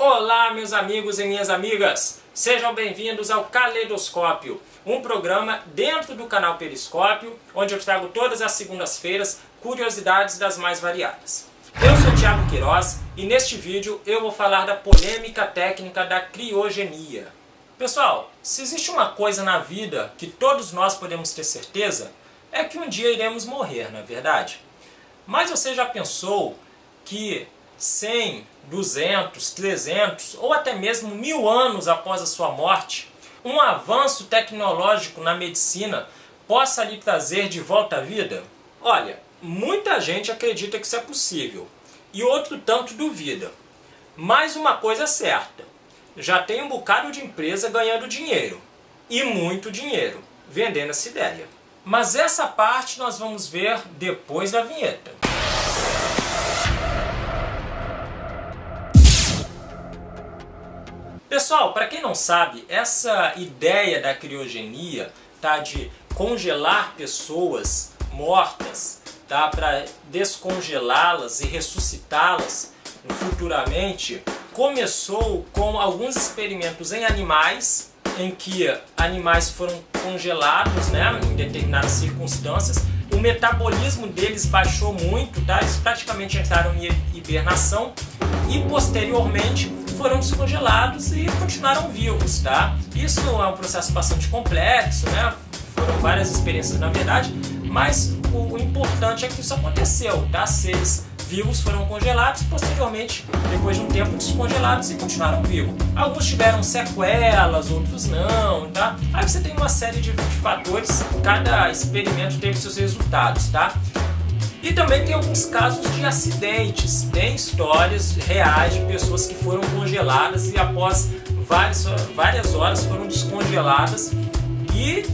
Olá, meus amigos e minhas amigas! Sejam bem-vindos ao Caleidoscópio, um programa dentro do canal Periscópio, onde eu trago todas as segundas-feiras curiosidades das mais variadas. Eu sou Thiago Queiroz e neste vídeo eu vou falar da polêmica técnica da criogenia. Pessoal, se existe uma coisa na vida que todos nós podemos ter certeza, é que um dia iremos morrer, não é verdade? Mas você já pensou que 100, 200, 300 ou até mesmo 1000 anos após a sua morte, um avanço tecnológico na medicina possa lhe trazer de volta à vida? Olha, muita gente acredita que isso é possível e outro tanto duvida. Mas uma coisa é certa, já tem um bocado de empresa ganhando dinheiro, e muito dinheiro, vendendo essa ideia. Mas essa parte nós vamos ver depois da vinheta. Pessoal, para quem não sabe, essa ideia da criogenia, tá, de congelar pessoas mortas, tá, para descongelá-las e ressuscitá-las futuramente, começou com alguns experimentos em animais, em que animais foram congelados, né, em determinadas circunstâncias. O metabolismo deles baixou muito, tá? Eles praticamente entraram em hibernação e posteriormente foram descongelados e continuaram vivos, tá? Isso é um processo bastante complexo, né? Foram várias experiências na verdade, mas o importante é que isso aconteceu, tá? Seres vivos foram congelados, posteriormente, depois de um tempo, descongelados e continuaram vivos. Alguns tiveram sequelas, outros não, tá? Aí você tem uma série de fatores, cada experimento teve seus resultados, tá? E também tem alguns casos de acidentes, tem histórias reais de pessoas que foram congeladas e após várias horas foram descongeladas e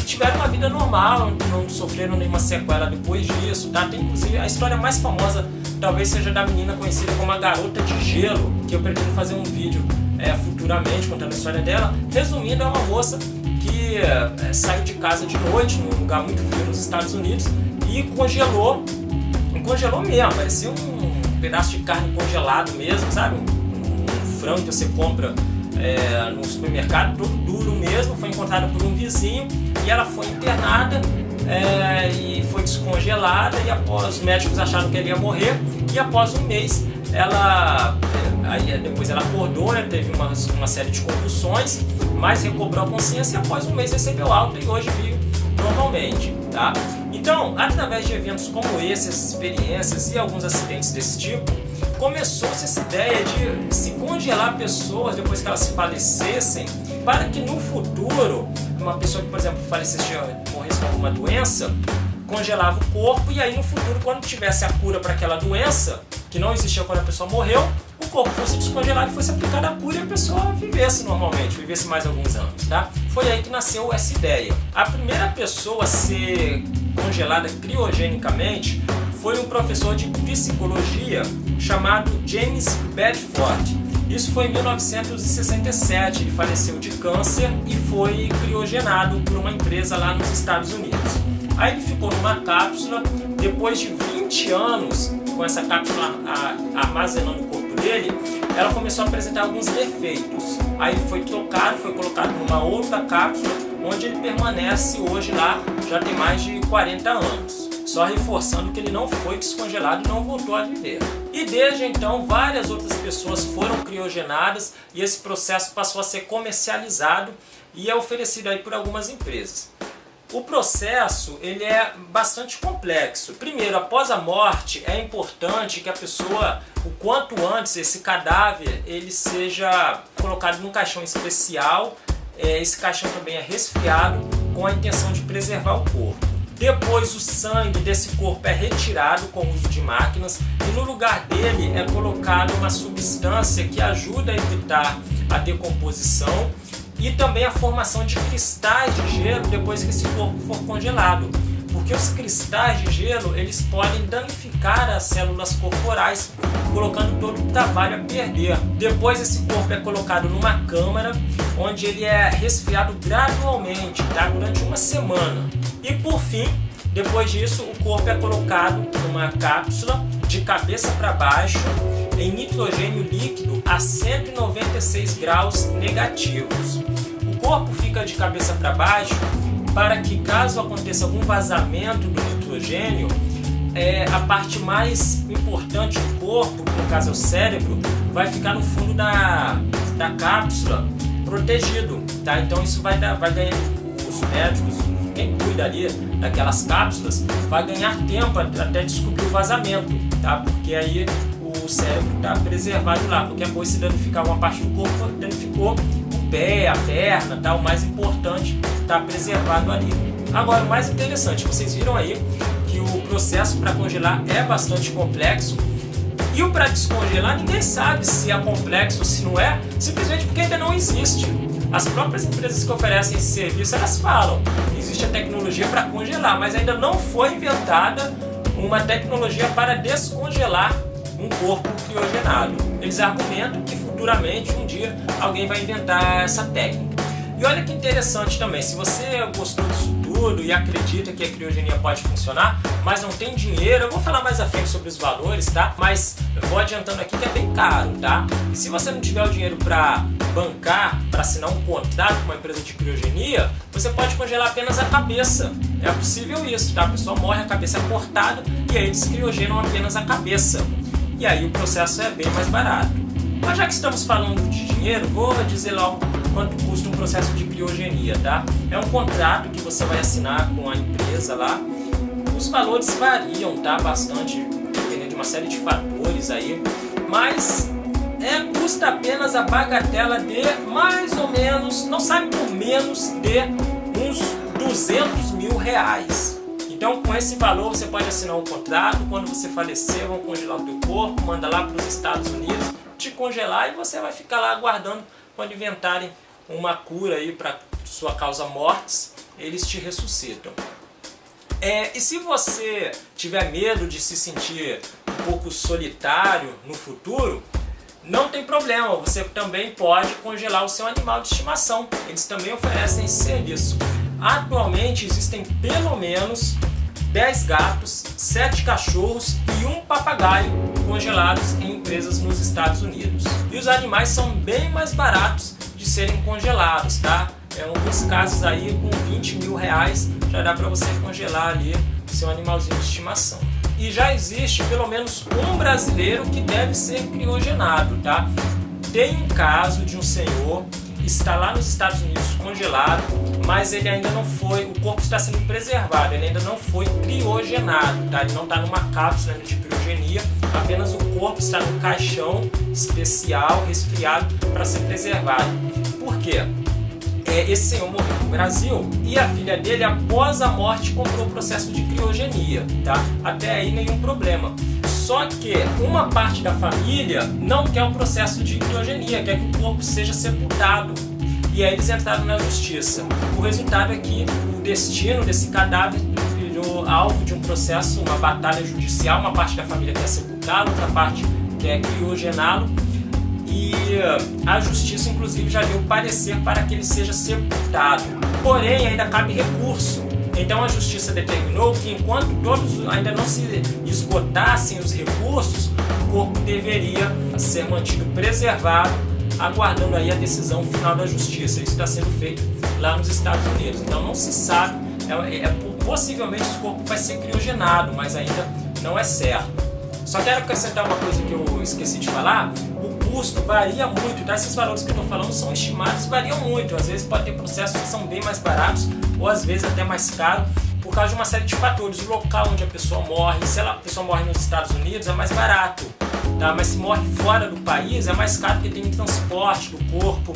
tiveram uma vida normal, não sofreram nenhuma sequela depois disso, tá? Tem inclusive a história mais famosa, talvez seja da menina conhecida como a Garota de Gelo, que eu pretendo fazer um vídeo futuramente contando a história dela. Resumindo, é uma moça que saiu de casa de noite, num lugar muito frio nos Estados Unidos, e congelou mesmo, parecia um pedaço de carne congelado mesmo, sabe? Um frango que você compra no supermercado, todo duro mesmo, foi encontrada por um vizinho e ela foi internada e foi descongelada, e após os médicos acharam que ela ia morrer, e após um mês depois ela acordou, né, teve uma série de convulsões, mas recobrou a consciência e após um mês recebeu alta e hoje vive normalmente, tá? Então, através de eventos como esse, essas experiências e alguns acidentes desse tipo, começou-se essa ideia de se congelar pessoas depois que elas falecessem, para que no futuro, uma pessoa que, por exemplo, falecesse, morresse com alguma doença, congelava o corpo, e aí no futuro, quando tivesse a cura para aquela doença, que não existia quando a pessoa morreu, o corpo fosse descongelado e fosse aplicada a cura e a pessoa vivesse normalmente, vivesse mais alguns anos, tá? Foi aí que nasceu essa ideia. A primeira pessoa a ser congelada criogenicamente foi um professor de psicologia chamado James Bedford. Isso foi em 1967, ele faleceu de câncer e foi criogenado por uma empresa lá nos Estados Unidos. Aí ele ficou numa cápsula, depois de 20 anos com essa cápsula armazenando o corpo dele, ela começou a apresentar alguns defeitos. Aí ele foi trocado, foi colocado numa outra cápsula, onde ele permanece hoje lá, já tem mais de 40 anos. Só reforçando que ele não foi descongelado e não voltou a viver. E desde então, várias outras pessoas foram criogenadas e esse processo passou a ser comercializado e é oferecido aí por algumas empresas. O processo ele é bastante complexo. Primeiro, após a morte, é importante que a pessoa, o quanto antes, esse cadáver ele seja colocado num caixão especial. Esse caixão também é resfriado com a intenção de preservar o corpo. Depois o sangue desse corpo é retirado com o uso de máquinas e no lugar dele é colocada uma substância que ajuda a evitar a decomposição e também a formação de cristais de gelo depois que esse corpo for congelado. Porque os cristais de gelo eles podem danificar as células corporais, colocando todo o trabalho a perder. Depois esse corpo é colocado numa câmara, onde ele é resfriado gradualmente, tá? Durante uma semana. E por fim, depois disso, o corpo é colocado numa cápsula de cabeça para baixo em nitrogênio líquido a 196 graus negativos. O corpo fica de cabeça para baixo para que, caso aconteça algum vazamento do nitrogênio, a parte mais importante do corpo, que no caso é o cérebro, vai ficar no fundo da cápsula, protegido, tá? Então isso vai ganhar, os médicos, quem cuida ali daquelas cápsulas, vai ganhar tempo até descobrir o vazamento, tá? Porque aí o cérebro está preservado lá. Qualquer coisa, se danificar uma parte do corpo, danificou o pé, a perna, tá? O mais importante está preservado ali. Agora, o mais interessante, vocês viram aí que o processo para congelar é bastante complexo. E o para descongelar, ninguém sabe se é complexo ou se não é, simplesmente porque ainda não existe. As próprias empresas que oferecem esse serviço, elas falam, existe a tecnologia para congelar, mas ainda não foi inventada uma tecnologia para descongelar um corpo criogenado. Eles argumentam que futuramente, um dia, alguém vai inventar essa técnica. E olha que interessante também, se você gostou disso tudo e acredita que a criogenia pode funcionar, mas não tem dinheiro, eu vou falar mais à frente sobre os valores, tá? Mas eu vou adiantando aqui que é bem caro, tá? E se você não tiver o dinheiro para bancar, para assinar um contrato com uma empresa de criogenia, você pode congelar apenas a cabeça. É possível isso, tá? A pessoa morre, a cabeça é cortada e aí eles criogenam apenas a cabeça. E aí o processo é bem mais barato. Mas já que estamos falando de dinheiro, vou dizer logo quanto custa um processo de criogenia, tá? É um contrato que você vai assinar com a empresa lá. Os valores variam, tá? Bastante, dependendo de uma série de fatores aí. Mas custa apenas a bagatela de mais ou menos, não sai por menos de uns 200 mil reais. Então, com esse valor, você pode assinar um contrato. Quando você falecer, vão congelar o teu corpo, manda lá para os Estados Unidos, te congelar e você vai ficar lá aguardando quando inventarem uma cura aí para sua causa mortes, eles te ressuscitam. E se você tiver medo de se sentir um pouco solitário no futuro, não tem problema, você também pode congelar o seu animal de estimação. Eles também oferecem esse serviço. Atualmente existem pelo menos 10 gatos, 7 cachorros e 1 papagaio congelados em empresas nos Estados Unidos. E os animais são bem mais baratos de serem congelados, tá? Alguns casos aí com 20 mil reais já dá para você congelar ali o seu animalzinho de estimação. E já existe pelo menos um brasileiro que deve ser criogenado, tá? Tem um caso de um senhor que está lá nos Estados Unidos congelado, mas ele ainda não foi, o corpo está sendo preservado, ele ainda não foi criogenado, tá? Ele não está numa cápsula de criogenia, apenas o corpo está num caixão especial, resfriado, para ser preservado. Por quê? Esse senhor morreu no Brasil e a filha dele, após a morte, comprou o processo de criogenia, tá? Até aí nenhum problema. Só que uma parte da família não quer o processo de criogenia, quer que o corpo seja sepultado. E aí eles entraram na justiça. O resultado é que o destino desse cadáver virou alvo de um processo, uma batalha judicial. Uma parte da família quer sepultá-lo, outra parte quer criogená-lo. E a justiça, inclusive, já deu parecer para que ele seja sepultado. Porém, ainda cabe recurso. Então a justiça determinou que enquanto todos ainda não se esgotassem os recursos, o corpo deveria ser mantido preservado, aguardando aí a decisão final da justiça. Isso está sendo feito lá nos Estados Unidos. Então não se sabe, possivelmente o corpo vai ser criogenado, mas ainda não é certo. Só quero acrescentar uma coisa que eu esqueci de falar. O custo varia muito, tá? Esses valores que eu estou falando são estimados, variam muito. Às vezes pode ter processos que são bem mais baratos ou às vezes até mais caros por causa de uma série de fatores. O local onde a pessoa morre, se a pessoa morre nos Estados Unidos é mais barato, tá? Mas se morre fora do país é mais caro porque tem o transporte do corpo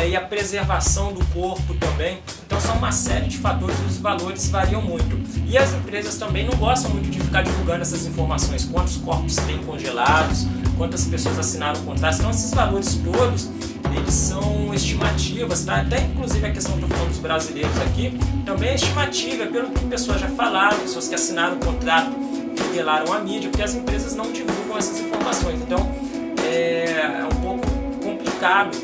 e a preservação do corpo também. Então são uma série de fatores e os valores variam muito. E as empresas também não gostam muito de ficar divulgando essas informações, quantos corpos tem congelados, quantas pessoas assinaram contratos. Então esses valores todos, eles são estimativas, tá? Até inclusive a questão que eu estou falando dos brasileiros aqui, também é estimativa, pelo que pessoas já falaram, pessoas que assinaram o contrato, revelaram à mídia, porque as empresas não divulgam essas informações. Então é um pouco complicado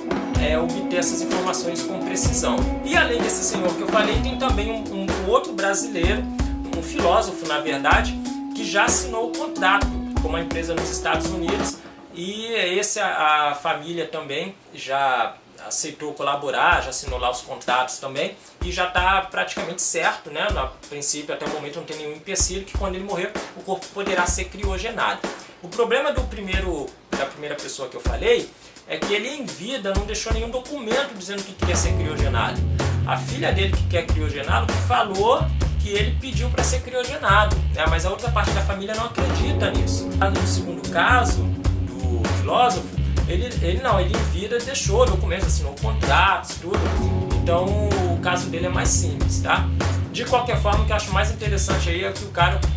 obter essas informações com precisão. E além desse senhor que eu falei, tem também um outro brasileiro, um filósofo na verdade, que já assinou o contrato com uma empresa nos Estados Unidos E a família também já aceitou colaborar, já assinou lá os contratos também e já está praticamente certo, né? No princípio, até o momento não tem nenhum empecilho que quando ele morrer o corpo poderá ser criogenado. O problema da primeira pessoa que eu falei é que ele em vida não deixou nenhum documento dizendo que queria ser criogenado. A filha dele que quer criogenado falou que ele pediu para ser criogenado, né? Mas a outra parte da família não acredita nisso. No segundo caso do filósofo, ele em vida deixou documentos, assinou contratos, tudo. Então o caso dele é mais simples, tá? De qualquer forma, o que eu acho mais interessante aí é que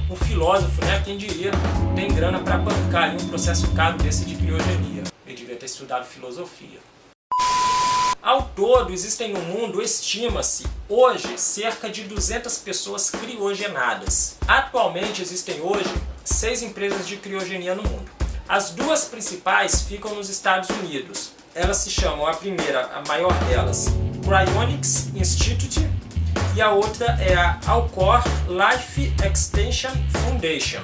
o filósofo, né, quem diria, tem grana para bancar em um processo caro desse de criogenia. Ele devia ter estudado filosofia. Ao todo, existem no mundo, estima-se, hoje, cerca de 200 pessoas criogenadas. Atualmente, existem hoje 6 empresas de criogenia no mundo. As duas principais ficam nos Estados Unidos. Elas se chamam, a primeira, a maior delas, Cryonics Institute, e a outra é a Alcor Life Extension Foundation.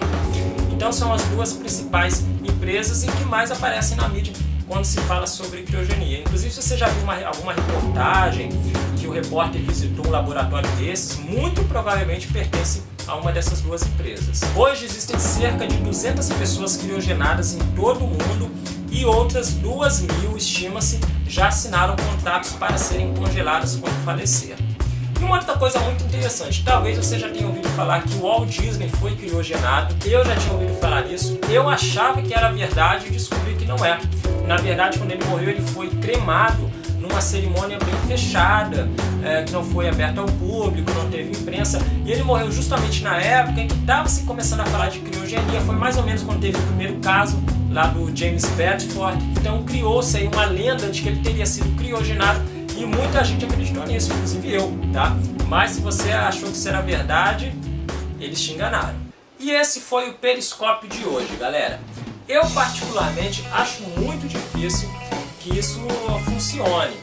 Então são as duas principais empresas e que mais aparecem na mídia quando se fala sobre criogenia. Inclusive, se você já viu alguma reportagem que o repórter visitou um laboratório desses, muito provavelmente pertence a uma dessas duas empresas. Hoje existem cerca de 200 pessoas criogenadas em todo o mundo e outras 2.000, estima-se, já assinaram contratos para serem congeladas quando falecer. E uma outra coisa muito interessante, talvez você já tenha ouvido falar que o Walt Disney foi criogenado. Eu já tinha ouvido falar nisso, eu achava que era verdade e descobri que não é. Na verdade, quando ele morreu, ele foi cremado numa cerimônia bem fechada, que não foi aberta ao público, não teve imprensa, e ele morreu justamente na época em que estava se começando a falar de criogenia. Foi mais ou menos quando teve o primeiro caso lá do James Bedford. Então criou-se aí uma lenda de que ele teria sido criogenado e muita gente acreditou nisso, inclusive eu, tá? Mas se você achou que isso era verdade, eles te enganaram. E esse foi o Periscópio de hoje, galera. Eu particularmente acho muito difícil que isso funcione,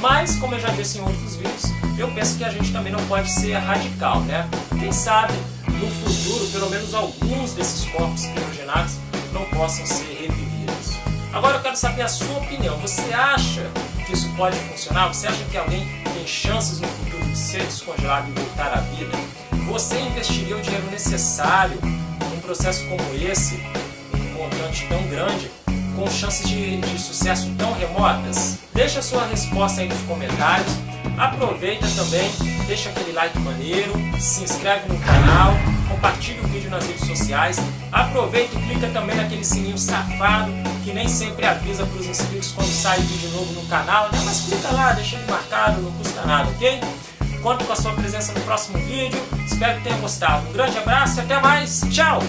mas como eu já disse em outros vídeos, eu penso que a gente também não pode ser radical, né? Quem sabe no futuro, pelo menos alguns desses corpos criogenados não possam ser revividos. Agora eu quero saber a sua opinião. Você acha que isso pode funcionar? Você acha que alguém tem chances no futuro de ser descongelado e voltar à vida? Você investiria o dinheiro necessário num processo como esse, um montante tão grande, com chances de sucesso tão remotas? Deixa a sua resposta aí nos comentários. Aproveita também, deixa aquele like maneiro, se inscreve no canal, compartilha o vídeo nas redes sociais. Aproveita e clica também naquele sininho safado que nem sempre avisa para os inscritos quando sai vídeo novo no canal, né? Mas clica lá, deixa ele marcado, não custa nada, ok? Conto com a sua presença no próximo vídeo, espero que tenha gostado. Um grande abraço e até mais, tchau!